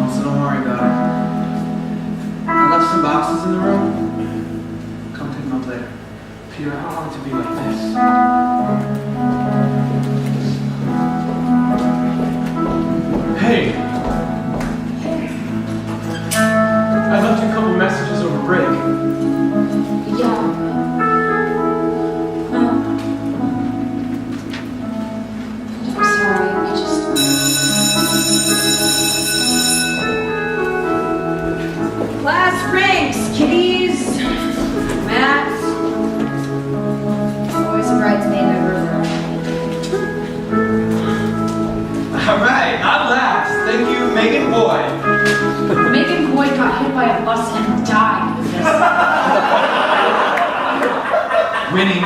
phone, so don't worry about it. I left some boxes in the room. Come pick them up later. Peter, I don't want it to be like this. Hey! I left you a couple messages over break. Yeah. I'm sorry, I just... Class ranks, kiddies! Matt. Always a bridesmaid, my brother. Alright, not last. Thank you, Megan Boyd. Megan Boyd got hit by a bus and died with this. Winning.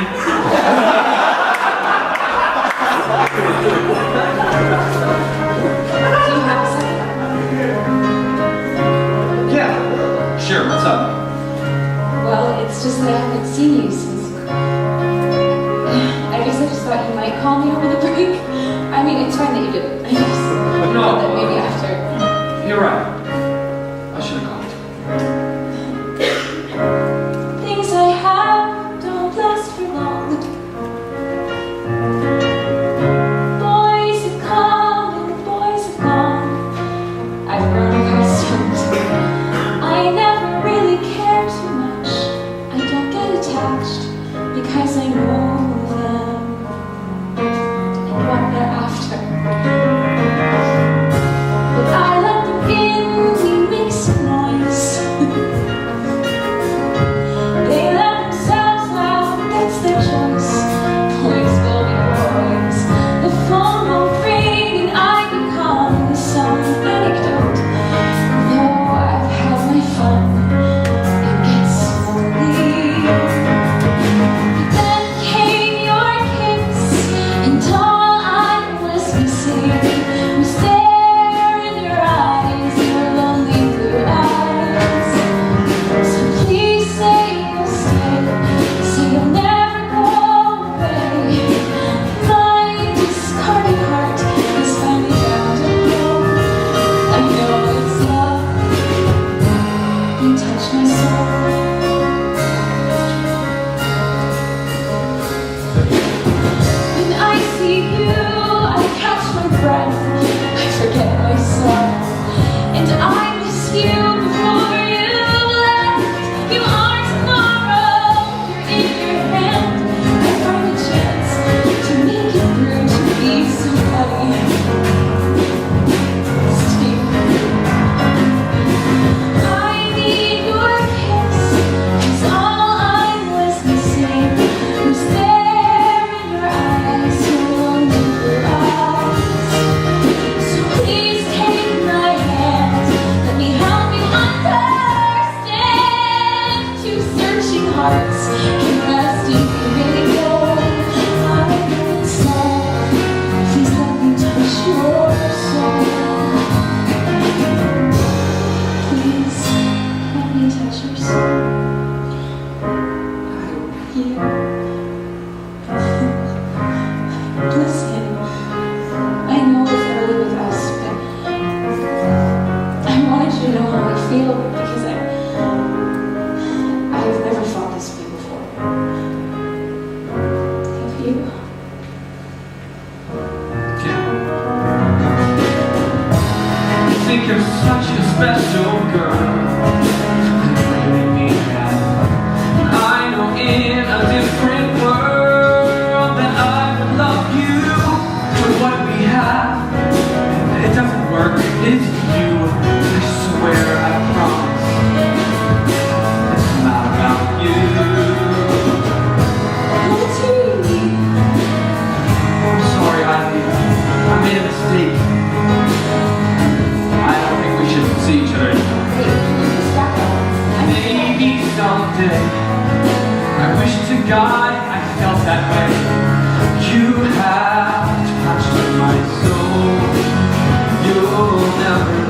Do you have a second? Yeah, sure, what's up? Well, it's just that I haven't seen you since... I guess I just thought you might call me over the break. I mean, it's fine that you did. I just thought that maybe after. You're right. I should have called. Things I have don't last for long. Boys have come and boys have gone. I've grown accustomed. I never really care too much. I don't get attached because I know them and what they're after. But I let them in, we make some noise. They let themselves out, that's their choice. Boys will be boys. The phone will ring and I become some anecdote. Though I've had my fun, it gets lonely. Then came your kiss, and all I was missing was there in your eyes, your lonely blue eyes. So please say you'll stay, say you'll never go away. My discarded heart has finally found a home. I know it's love, you touch my soul. When I see you, I catch my breath, I forget myself, and I miss you before you left. You are tomorrow, you're in your hand. I find a chance to make it through, to be somebody. Stay. I need your kiss, 'cause all I was missing was there in your eyes, your lonely blue eyes. So please take my hand, let me help you understand. Two searching hearts can rest if you really go. I'm inside, please let me touch your soul. Please let me touch your soul. Here. Listen, I know it's early with us, but I wanted you to know how I feel because I've never felt this way before. Have you? You think you're such a special girl. You really mean that. I know in a different world that I would love you with what we have. It doesn't work, it's you. I swear, I promise. It's not about you. What's you? I'm sorry, I made a mistake. I don't think we should see each other anymore. Wait, can you just back up? Maybe someday. I wish to God I felt that way. You have touched my soul. You'll never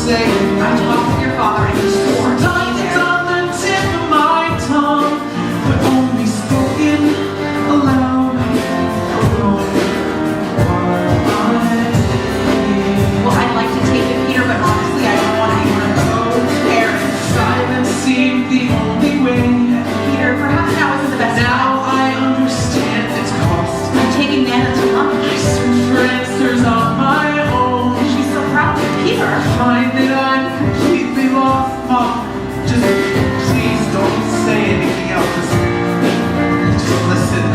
say I talked with your father and he swore to Times be it's there. on the tip of my tongue, but only spoken aloud. Well, I'd like to take it, Peter, but honestly, I don't want anyone to go there. Silence seemed the only way. Peter, perhaps now isn't the best Now time. I understand its cost. I'm taking Nana to lunch. I search for answers on my own. She's so proud of Peter. Find that I'm completely lost, Mom. Just please don't say anything else. Just listen.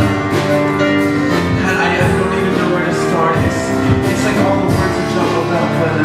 And I don't even know where to start. It's like all the words are jumbled up, but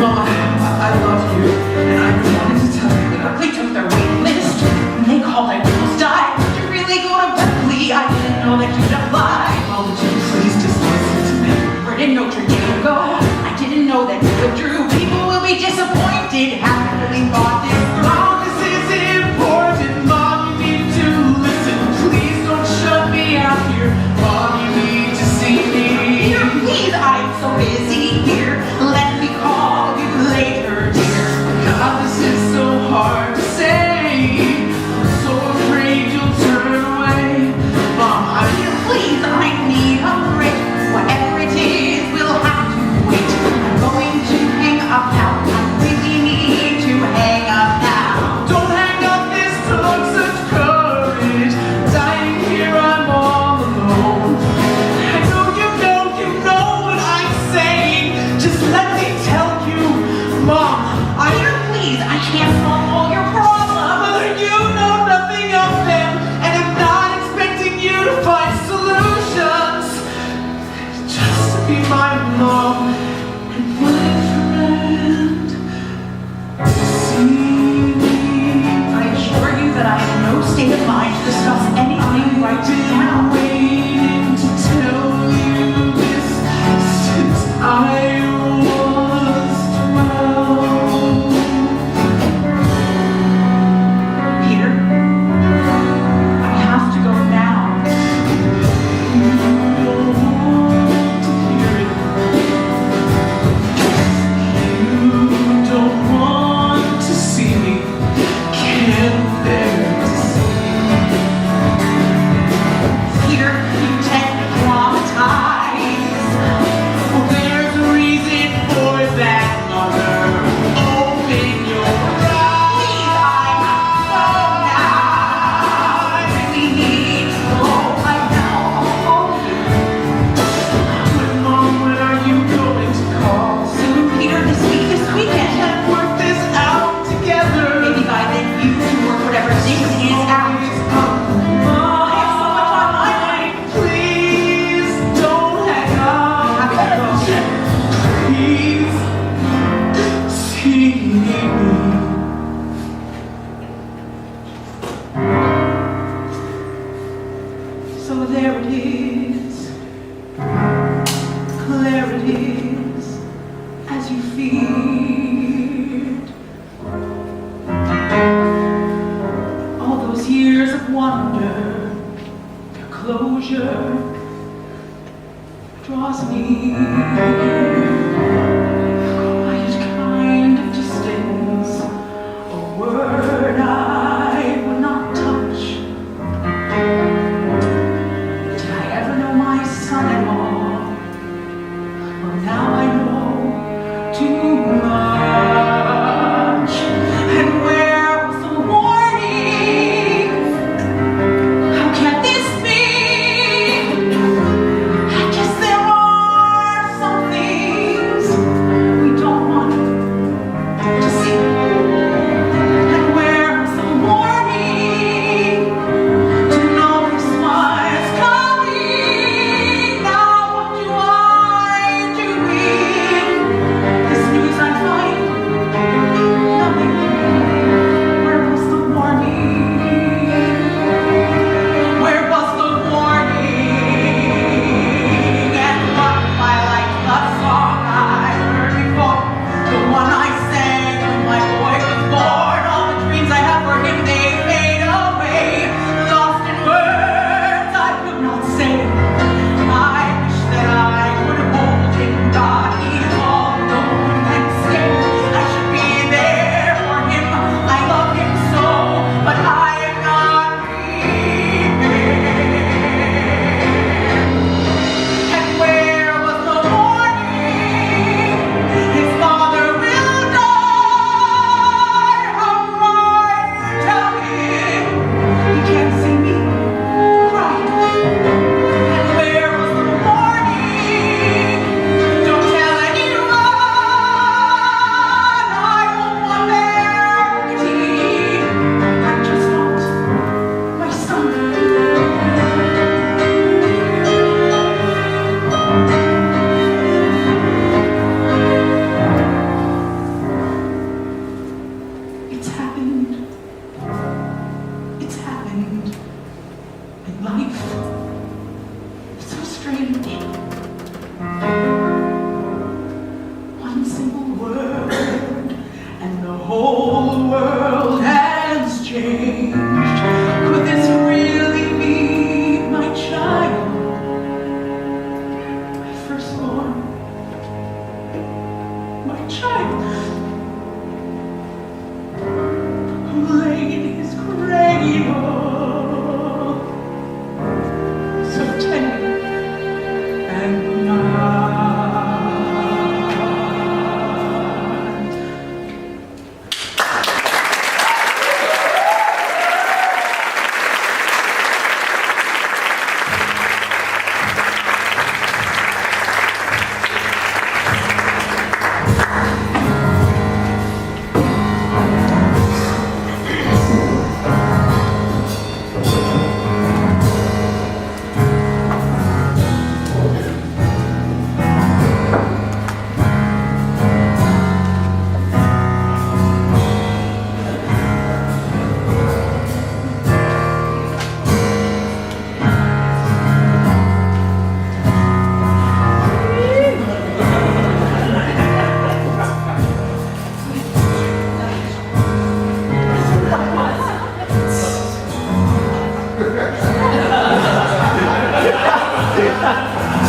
Mom, I love you, and I've been wanting to tell you that They took their waiting list. And they called I almost died. Did you really go to Berkeley? I didn't know that you'd apply. Mom, would you please just listen to me? Where did Notre Dame go? I didn't know that you withdrew. People will be disappointed. Haven't really thought this through. Mom, this is important. Mom, you need to listen. Please don't shut me out here. Mom, you need to see me. Peter, please, I'm so busy here. Let me call you later, dear. God, this is so hard to say. I'm so afraid you'll turn away. Mom, Peter, please, I need a break. Whatever it is, we'll have to wait. I'm going to hang up now. I really need to hang up now. don't hang up. This took such courage. Dying here, I'm all alone. I know you know what I'm saying. Just let me tell you, Mom. Peter, please, I can't solve all your problems. Mother, you know nothing of them, and I'm not expecting you to find solutions. Just to be my mom and my friend. See me. I assure you that I am in no state of mind to discuss anything right now. Waiting to tell you this since I was 12. Peter, I have to go now. You don't want to hear it. You don't want to see me. Can't bear to see me. Peter, you tend to dramatize. Well, there's a reason for that, Mother. Open your Please, I have to go now. I really need to go. I know. But Mom, when are you going to call? Soon, Peter, this weekend. Can't work this out together. Maybe by then you can work whatever this is out. I have so much on my mind. Please don't hang up. Please see me. So there it is. There it is, as you feared. All those years of wonder, their closure draws near. Quiet kind of distance, a word I would not touch. Did I ever know my son-in-law? Well, now I know too much. And where was the warning? How can this be? I guess there are some things we don't want to see. And where was the And life is so strange. One simple word, and the whole world has changed. Could this really be my child? My firstborn. My child. Who laid his cradle so tender and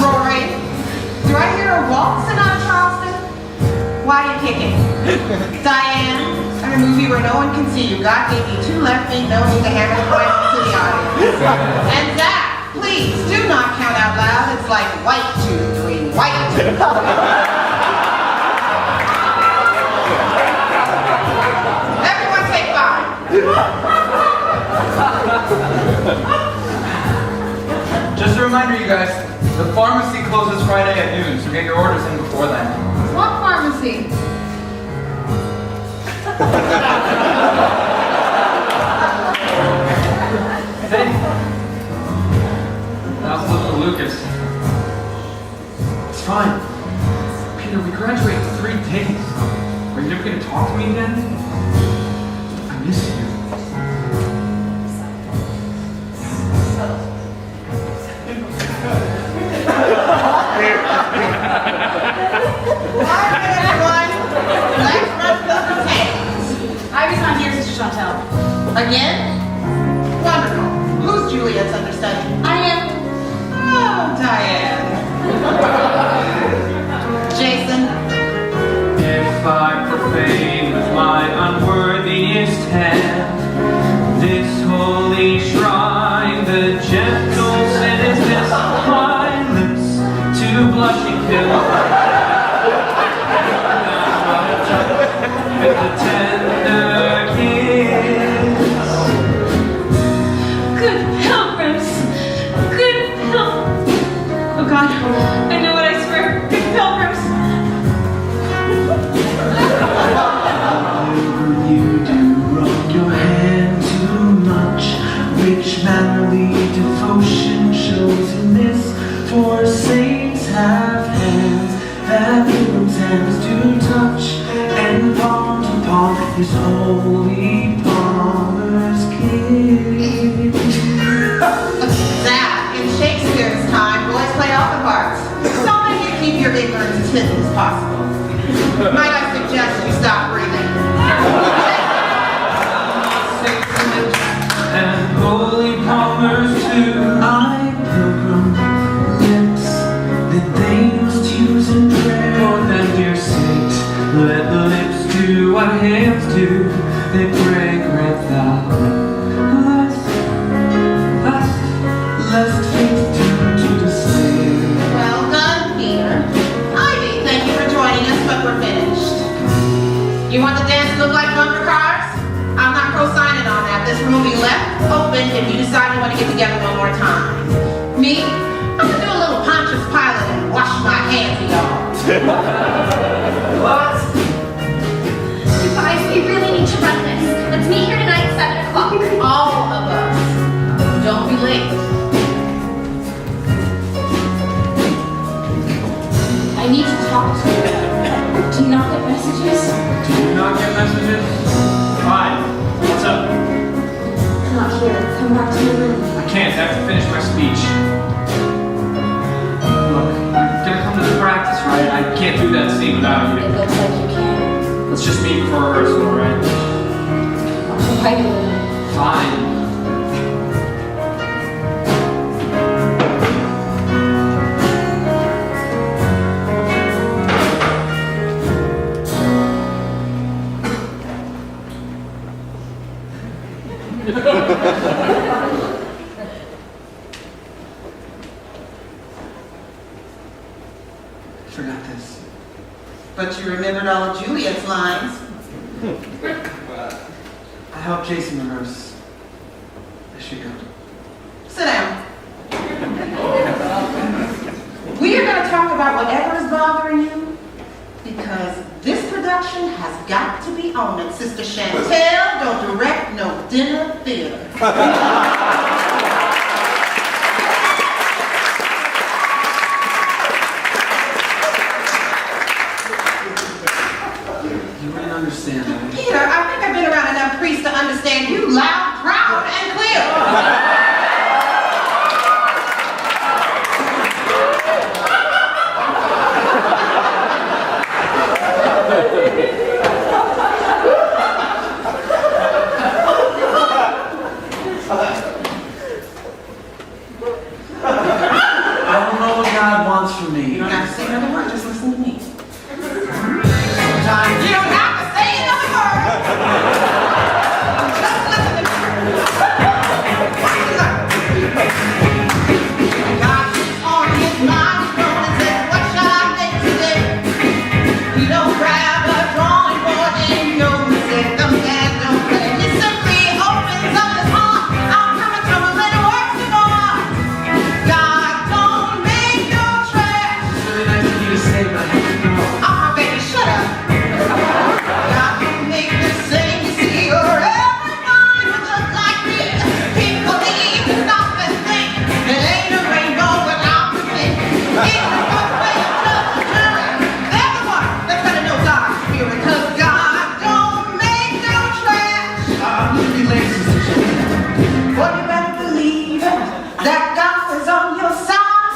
Rory, do I hear a waltz in on Charleston? Why are you kicking? Diane, in a movie where no one can see you, God gave you two left feet, no need to hammer the questions to the audience. And Zach, please do not count out loud. It's like 1, 2, 3, 1, 2. Everyone take 5. Just a reminder, you guys, the pharmacy closes Friday at noon, so get your orders in before then. What pharmacy? Hey, how's little Lucas? It's fine. Peter, we graduate in 3 days. Are you never going to talk to me again? I miss you. Alright, everyone. Let's run through the tables. Ivy's not here, Sister Chantel. Again? Wonderful. Who's Juliet's understudy? I am. Oh, Diane. Jason. If I profane with my unworthiest hand this holy shrine, the gentle citizens my lips to blushing hill, with a tender kiss. Good pilgrims. Good pilgrims. Oh God, I know what I swear. Good pilgrims. Whatever you do, rub your hand too much. Rich manly devotion shows in this, for saints have hands that pilgrims' hands do touch, and palm to palm is holy palmer's kiss. Zach, in Shakespeare's time, boys played all the parts. So I need to keep your ignorance as hidden as possible. Might I suggest you stop breathing? And holy palmers too. I pilgrim lips that they must use in prayer. For then, dear saint, let the lips do what hands do. They pray, grant thou lest faith turn to despair. Well done, Peter. Ivy, thank you for joining us, but we're finished. You want the dance to look like bumper cars? I'm not co-signing on that. This room will be left open if you decide you want to get together one more time. Me? I'm gonna do a little Pontius Pilate and wash my hands of y'all. What? You guys, we really need to run this. Let's meet here tonight at 7 o'clock. All of us. Don't be late. I need to talk to you. Do you not get messages? Do you not get messages? Fine. What's up? I'm not here. Come back to your room. I chance. I have to finish my speech. Look, you're gonna come to the practice, right? I can't do that scene without It you. looks like you can. Let's just meet for rehearsal, alright? Right. Fine. Forgot this. But you remembered all of Juliet's lines. I helped Jason rehearse. I should go. Sit down. We are going to talk about whatever is bothering you, because this production has got to be on it. Sister Chantel don't direct no dinner theater. You wouldn't understand that. Peter, I think I've been around enough priests to understand you loud, proud, and clear. I don't know what God wants from me. You don't have to say another word, just listen to me. Sometimes you don't have to say another word. Just listen to me. God is on his mind, and says, what shall I make today? You don't grab a drawing board and no music, the man don't play. He simply opens up his heart. I'm coming to a little works of art. God don't make no trash. It's really nice of you to say, but I have to go. Oh, baby, shut up. God can make the same, you see, or everyone who looks like me. People need to stop and think. It ain't a rainbow without the pink. It's a good way of judging jury. They're the one that's gonna know God's spirit, 'cause God don't make no trash. You be late, Sister Chantel. Well, you better believe it, that God is on your side.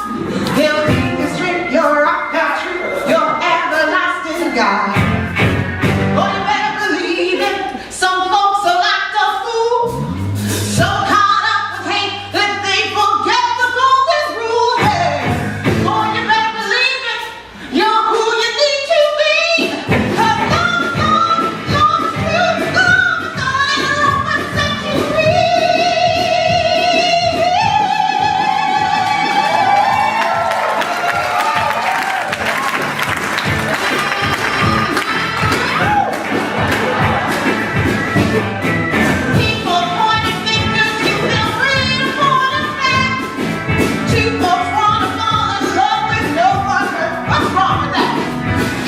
He'll keep you straight, your rock, your truth, your everlasting God. Oh, you better believe it, some folks are like a fool, so caught up with hate that they forget the golden rule. Hey, oh, you better believe it, you're who you need to be, 'cause God's truth, God's love will set you free. People pointing fingers, you feel free to point us back. Two folks wanna fall in love with no one hurt. What's wrong with that?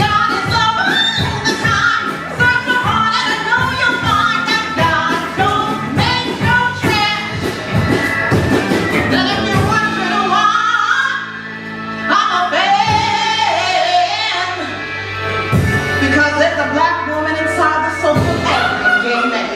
God is love all the time. Search your heart and I know you'll find that God don't make no trash. And if you're wondering why I'm a fan, because there's a black woman inside the soul of every gay man.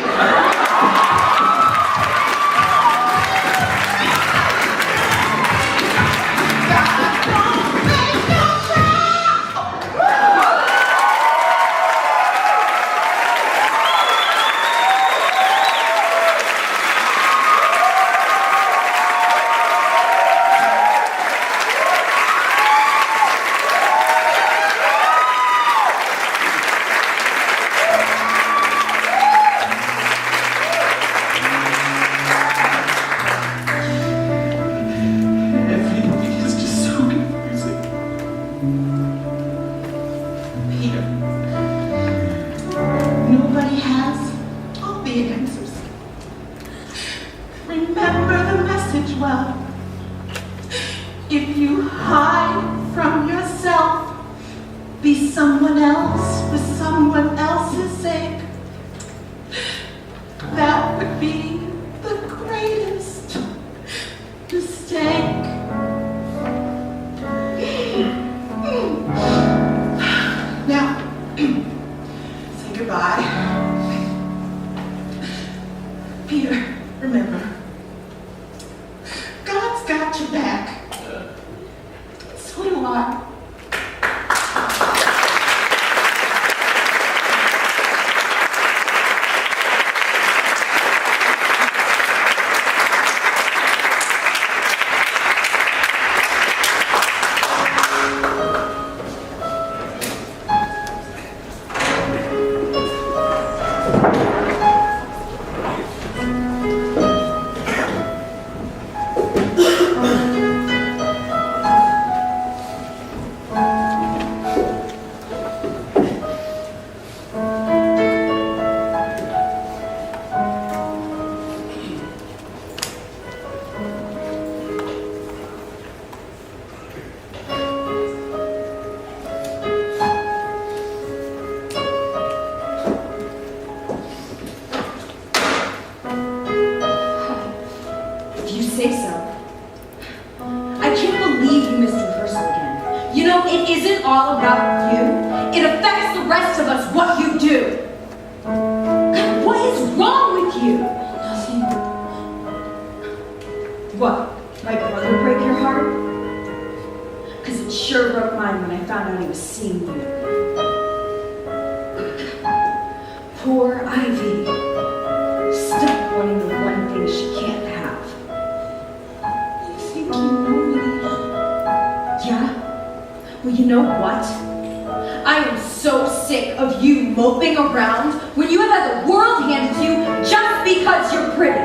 Everything is just so confusing. Peter, nobody has all the answers. Remember the message well. If you hide from yourself, be someone else for someone else's sake. That would be the greatest mistake. Now, say goodbye. Peter, remember, fun. Say so. I can't believe you missed rehearsal again. You know, it isn't all about you. It affects the rest of us, what you do. God, what is wrong with you? Nothing. What? My brother break your heart? Because it sure broke mine when I found out he was seeing you. Poor Ivy. Stuck wanting the one thing she can't have. You know me. Yeah? Well, you know what? I am so sick of you moping around when you have had the world handed to you just because you're pretty.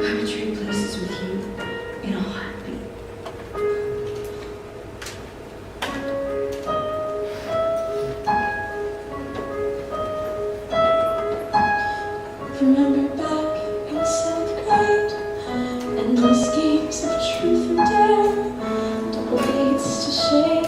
I would trade places with you in a heartbeat. Remember back in 7th grade, endless games of truth and dare, double dates to share.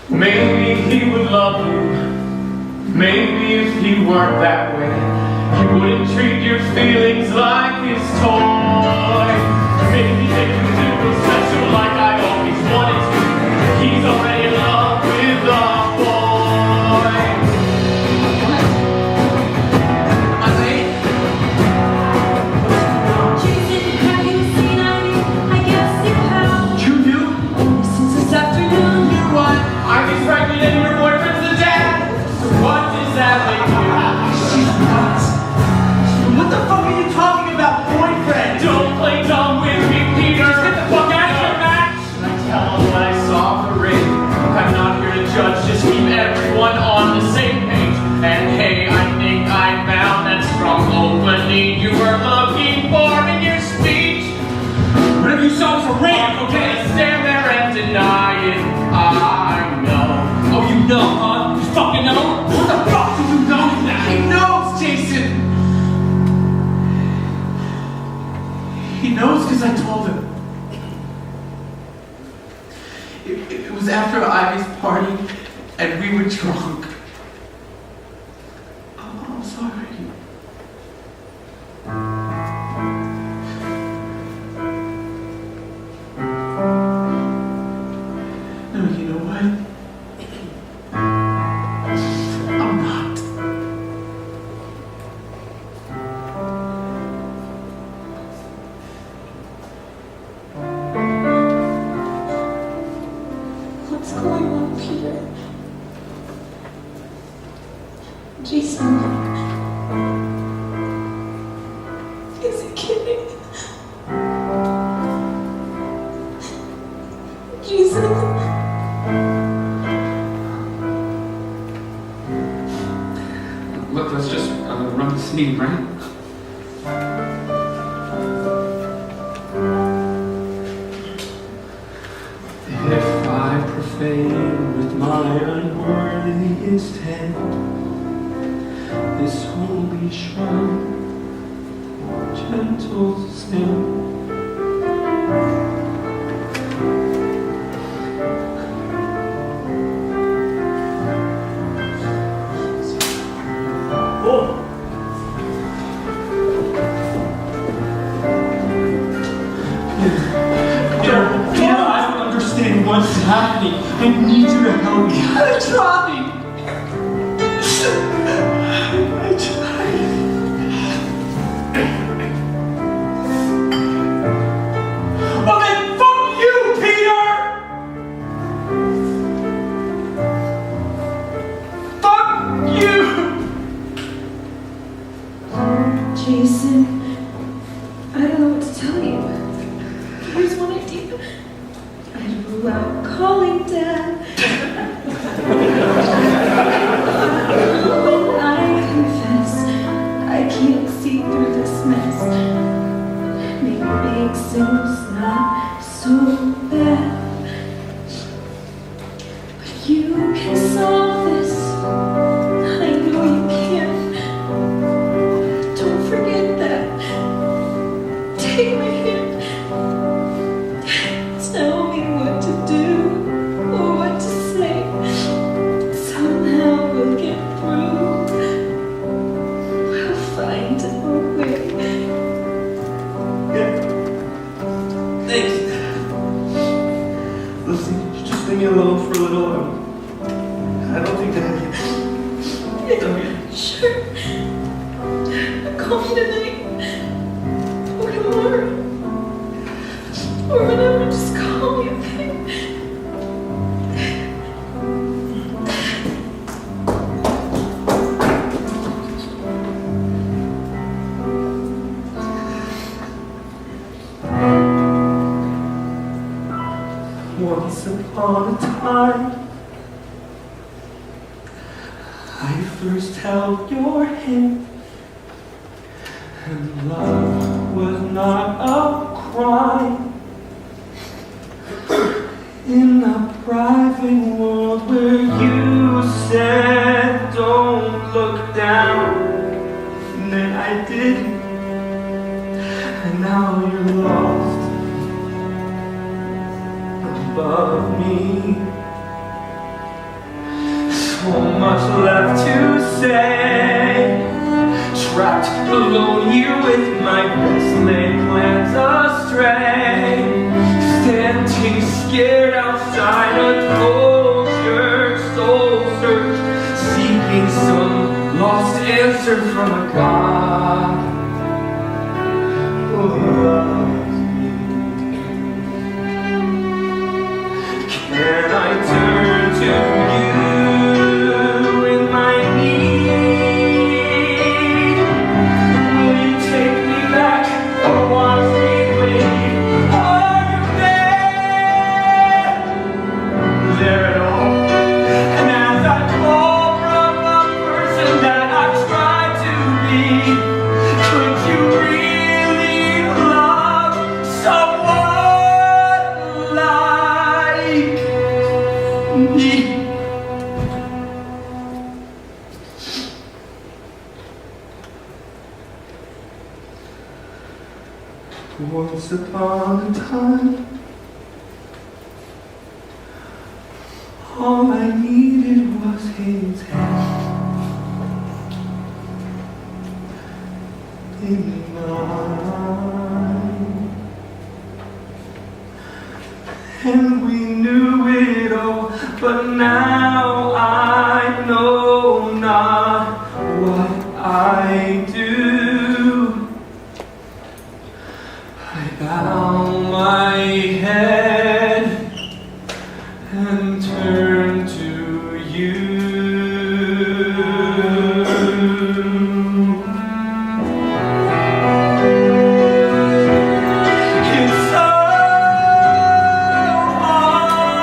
Maybe he would love you. Maybe if he weren't that way, he wouldn't treat your feelings like his toy. Maybe they could do it special like I always wanted to. He's already in love with the boy. Am I late? Jason, have you seen Ivy? I guess you have. You knew? Since this afternoon. You what? Ivy's pregnant and your boyfriend's the dad? What does that make you? She's nuts. What the fuck are you talking about, boyfriend? Don't play dumb with me, Peter! Just get the fuck out of here, Max! Should I tell him what I saw the ring? I'm not here to judge, just keep everyone on the same page. And hey, I think I found that strong opening you were looking for in your speech. Whatever you saw was a ring, okay? Stand there and deny it. I know. Oh, you know, huh? You fucking know? What the fuck do you know now? He knows, Jason. He knows because I told him. It was after Ivy's party, and we were drunk. Oh, I'm sorry. No, you know what? I'm not. What's going on, Peter? Jason. Is he kidding? Jason. Look, let's just run this meeting, right? If I profane with my unworthiest hand this holy shrine, gentle sin. What's happening? I need you to help me. I'm trying. I tried. Well then, fuck you, Peter! Fuck you! Jason, I don't know what to tell you. Here's one idea. I'd rule out calling Dad. When I confess, I can't see through this mess. Maybe being single's not so bad. But you can solve this. I know you can. Don't forget that. Take my hand. Tell me what to do or what to say. Somehow we'll get through. We'll find a way. Yeah. Thanks. Listen, just leave me alone for a little. I don't think that I can. Sure. Call me tonight. Or tomorrow. Or whenever, just call me, okay? Once upon a time, I first held your hand, and love was not a crime. In a private world where you said don't look down, and then I did, and now you're lost above me. So much left to say, trapped alone here with my best laid plans astray, standing scared outside a cold church, soul search, seeking some lost answer from a God who loves me. Can I turn to you in my need? Will you take me back or watch me bleed? Are you there at all? And as I fall from the person that I tried to be, could you really love someone like me? Once upon a time, all I needed was his hand in mine, and we knew it all, but now I know not what I do. I bow my head and turn to you. It's so hard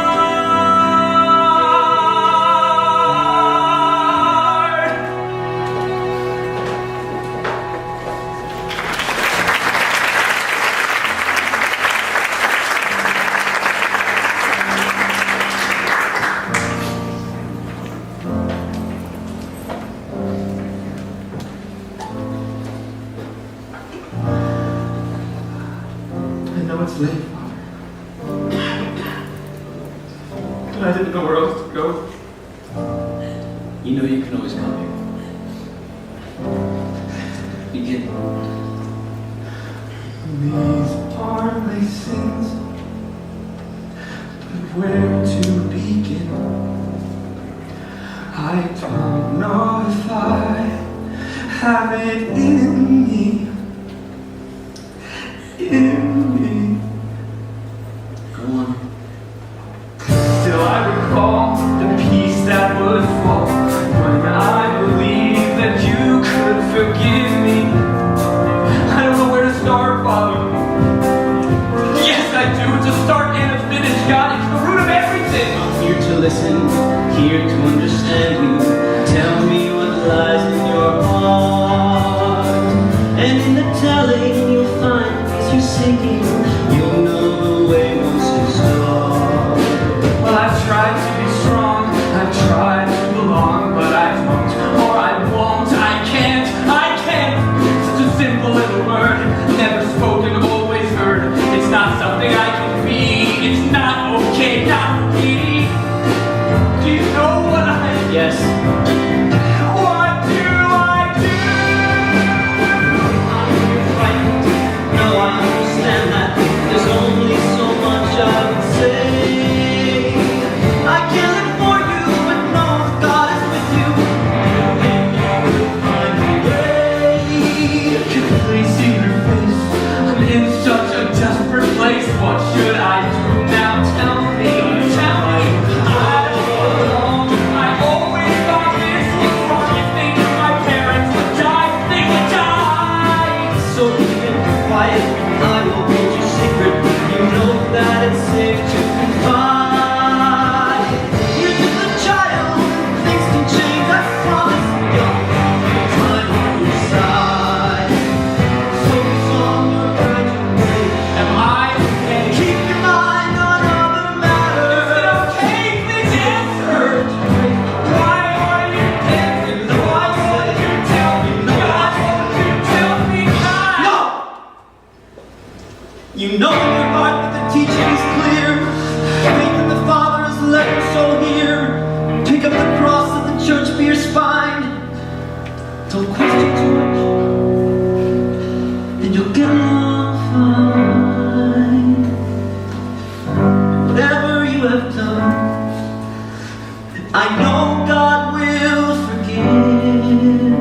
I didn't know where else to go. You know you can always come here. Begin. These are my sins, but where to begin? I don't know if I have it in me. Go on. Still I recall the peace that would fall when I believed that you could forgive me. I don't know where to start, Father. Yes, I do. It's a start and a finish. God, it's the root of everything. I'm here to listen, here to understand you. Tell me what lies in your heart. And in the telling, you'll find as you're sinking, you'll know the way once you start. Well, I've tried to be strong, I've tried to belong, but I don't, or I won't, I can't. Such a simple little word, never spoken, always heard. It's not something I can be, it's not okay, not me. Do you know what I Yes. What do I do? I'm frightened. No, I understand that. There's only so much I would say. I can't live for you, but know God is with you. And you will find a way. Can I please see your face? I'm in such a desperate place. What should I do now? Tell me. I don't belong. I always thought this was wrong. You think my parents would die, they would die. So keep it quiet. I will hold you secret. You know that it's safe to confide. You're just a child. Things can change. I promise. You'll have time on your side. Focus on your graduation. Am I okay? Keep your mind on other matters. Is it okay? Please answer. Why are you dancing? Why won't you tell me? God, won't you tell me how? No! You know in your heart that the teaching is clear. Faith in the Father is left so here. Pick up the cross of the church for your spine. Don't question too much, and you'll get along fine. Whatever you have done, I know God will forgive.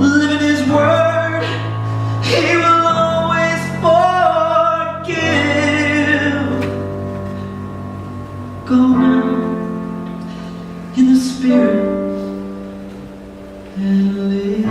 Live in His Word, He will always forgive. Go now in the Spirit and live.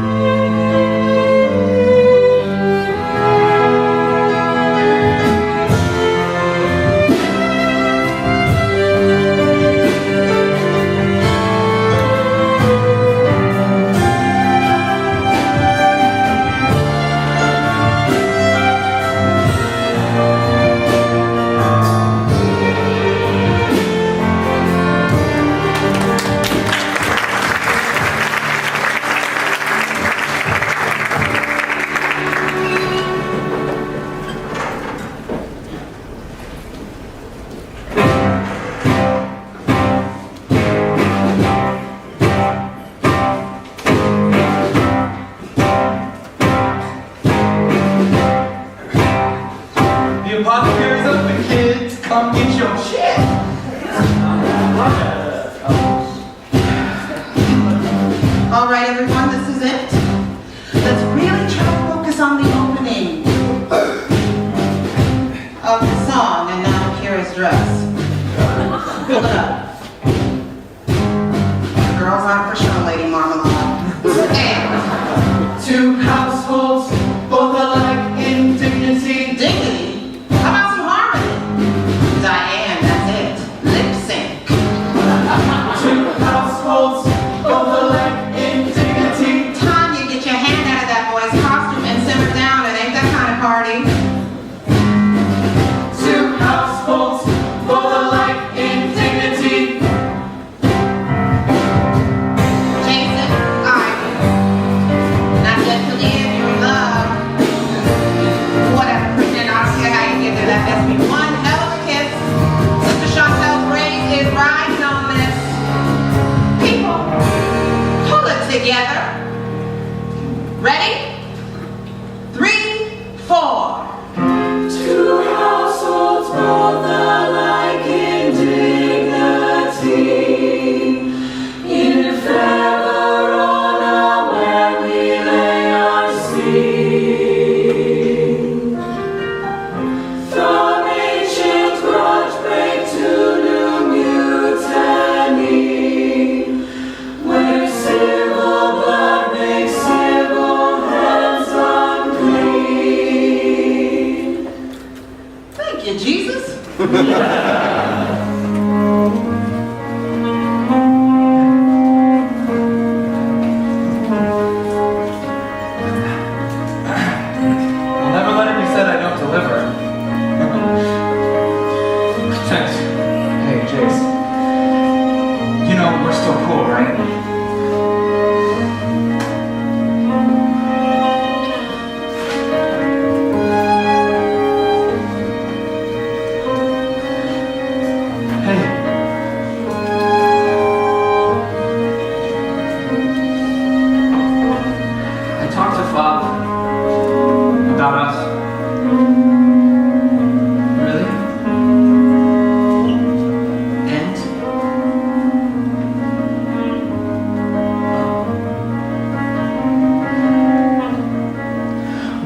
The apothecary's open, kids. Come get your shit. All right, everyone, this is it. Let's really try to focus on the opening of the song, and now Kira's dress. Hold it up. The girls aren't for sure, Lady Marmalade. And Two households, both alike in dignity. dignity. How about some harmony? Diane, that's it. Lip sync. Two households, both alike in dignity. Tanya, get your hand out of that boy's costume and simmer down. It ain't that kind of party. Two households, both alike in dignity. Ready? 3, 4. Two households both alike in dignity, if ever unaware we lay our seed. From ancient grudge break to new mutiny, where civil blood makes civil hands unclean. Thank you, Jesus. I'll never let it be said I don't deliver. Thanks. Hey, Jace. You know we're still cool, right? Hey. I talked to Father about us. Really? And?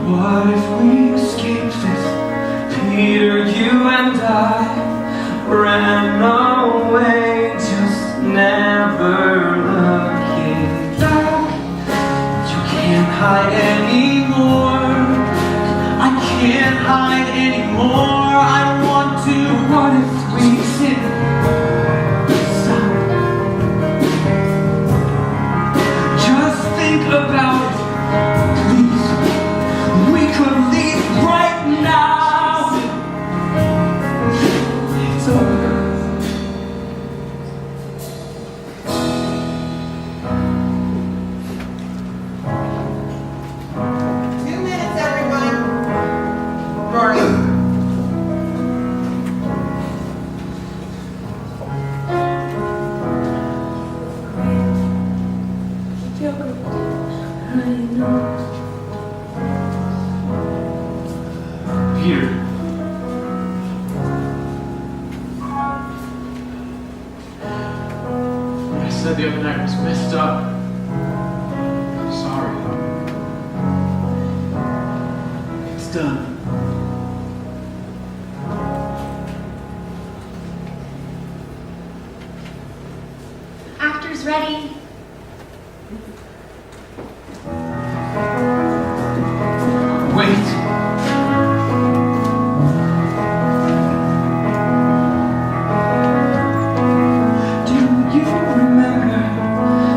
What if we escaped this? Peter, you and I ran away, just never looking back. You can't hide anymore. I can't hide anymore. I want to. What if we sit aside? Just think about it, please. We could leave right now. It's over. 2 minutes, everyone. Rory. Peter. What I said the other night was messed up. I'm sorry. It's done. Actors ready. Wait. Do you remember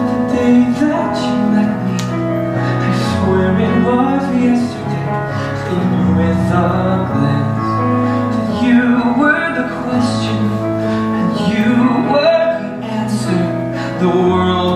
the day that you met me? I swear it was yesterday, filled with a glance. That you were the question, and you were the answer. The world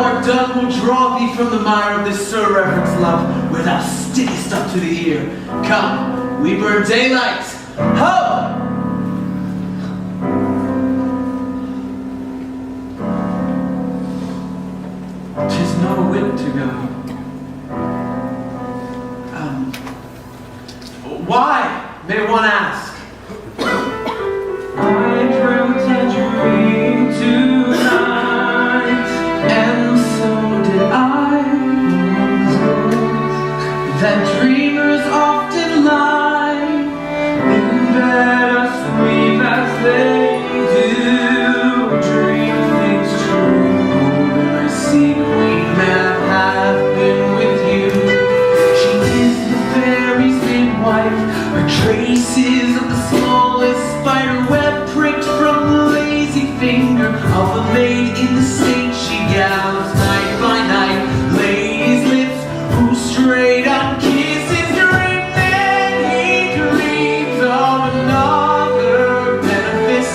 art done will draw thee from the mire of this sir-reverence love, where thou stickest up to the ear. Come, we burn daylight. Ho! 'Tis no whit to go. Why, may one ask? I dreamt a dream tonight, and so did I. That dreamers often lie in bed asleep as they do. Dream things true, and I see Queen Mab have been with you. She is the fairy's midwife. Her traces of the smallest spider web pricked from the lazy finger of a maid in the state she gallows night by night. Ladies' lips who strayed on kisses drink, then he dreams of another benefice.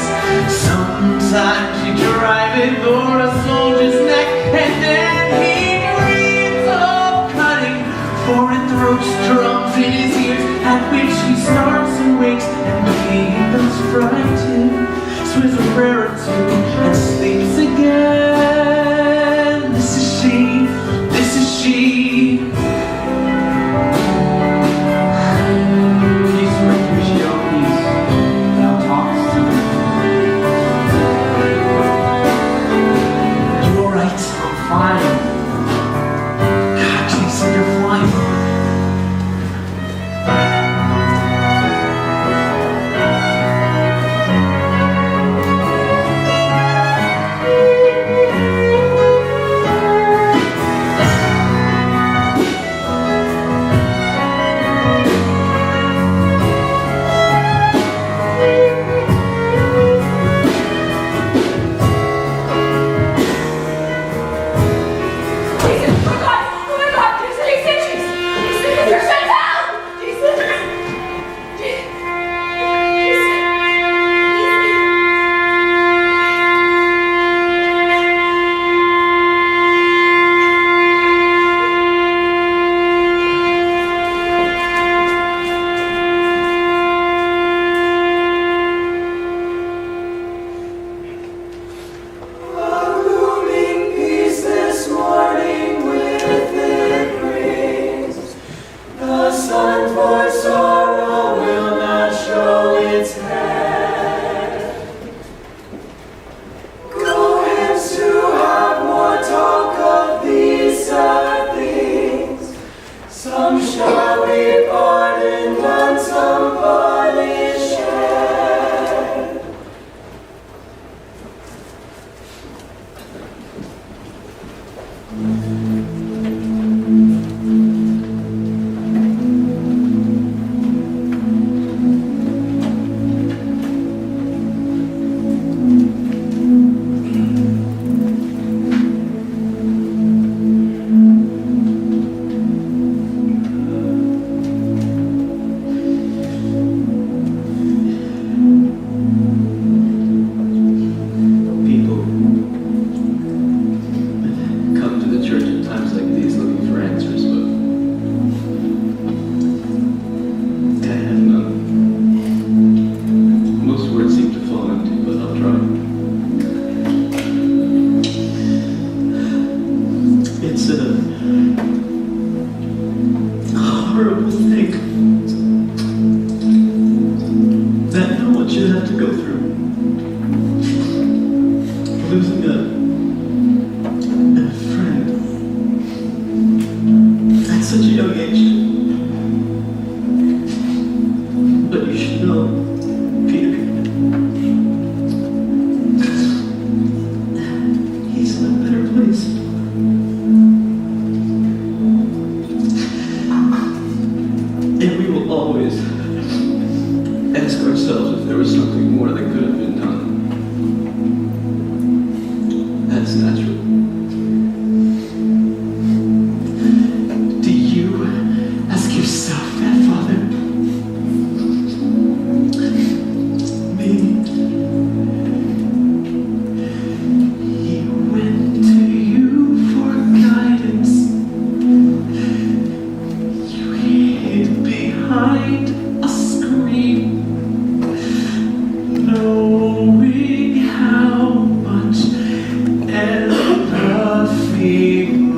Sometimes she drive it o'er a soldier's neck, and then he dreams of cutting foreign throats, drums in his ears, at which he starts and wakes, and becomes frightened, swears a prayer or two, and sleeps again. This is she, this is she. Peace, Mercutio, peace. Thou talkest to me. You alright? I'm fine. God, Jason, you're flying.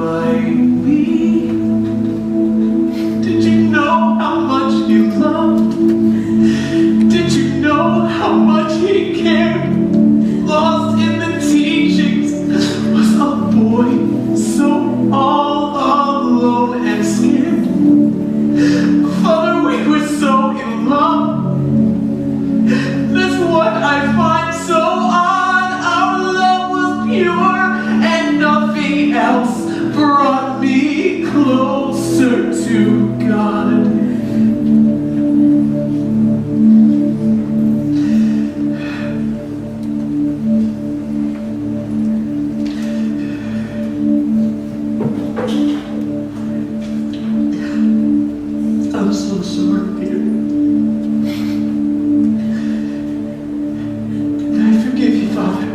might be. Did you know how much he loved? Did you know how much he cared? Lost in the teachings was a boy so all alone and scared. Father, we were so in love. That's what I find so odd. Our love was pure and nothing else brought me closer to God. I'm so sorry, Peter. I forgive you, Father.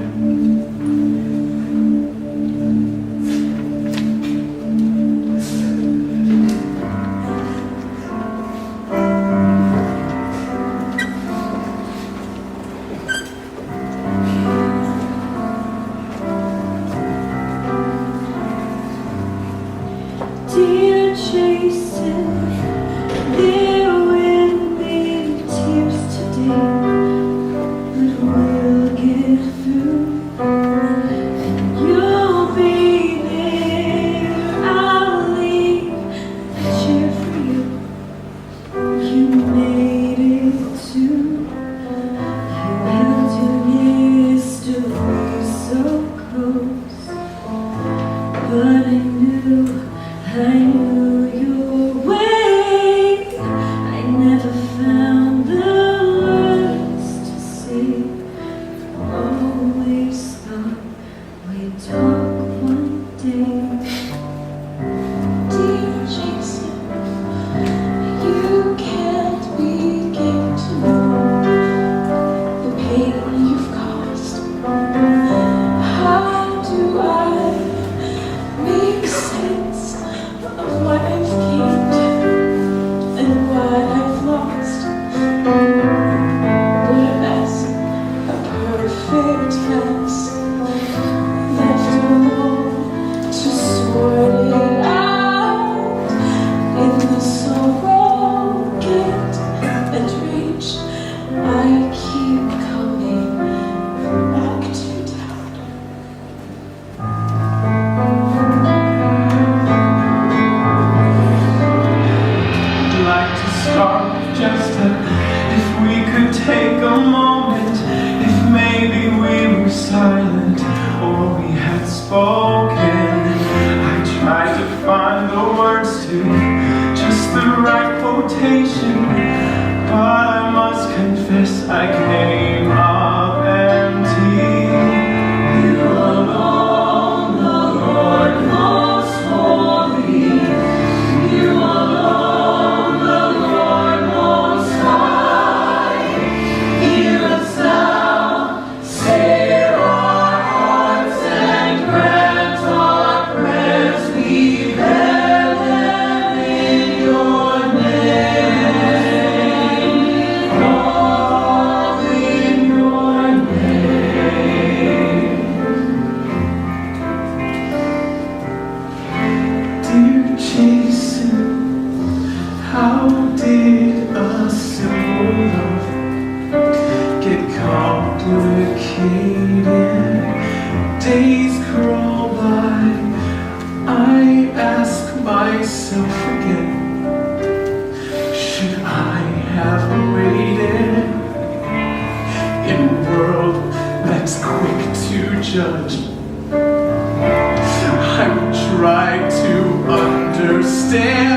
Dear Jason, there will be tears today, but we'll get through. You'll be there. I'll leave a chair for you. You made it too. You held your mystery so close, but I knew your way. I never found the words to say. Always thought we'd talk one day. Dear Jason, you can't begin to know the pain you've caused. How do I make sense of what I've gained and what I've lost? What a mess, a perfect mess, left alone to sort it out. In the sorrow, guilt, and rage, I keep coming back to doubt. I'd like to start just if we could take a moment, if maybe we were silent or we had spoken. I tried to find the words to just the right quotation, but I must confess I came up empty. You alone, the Lord most holy. You alone, the Lord most high. Hear us now, save our hearts and grant our prayers. We bear them in your name, all in your name. Dear Jason, how did a simple love get complicated? Days crawl by, I ask myself again, should I have waited? In a world that's quick to judge, I would try to understand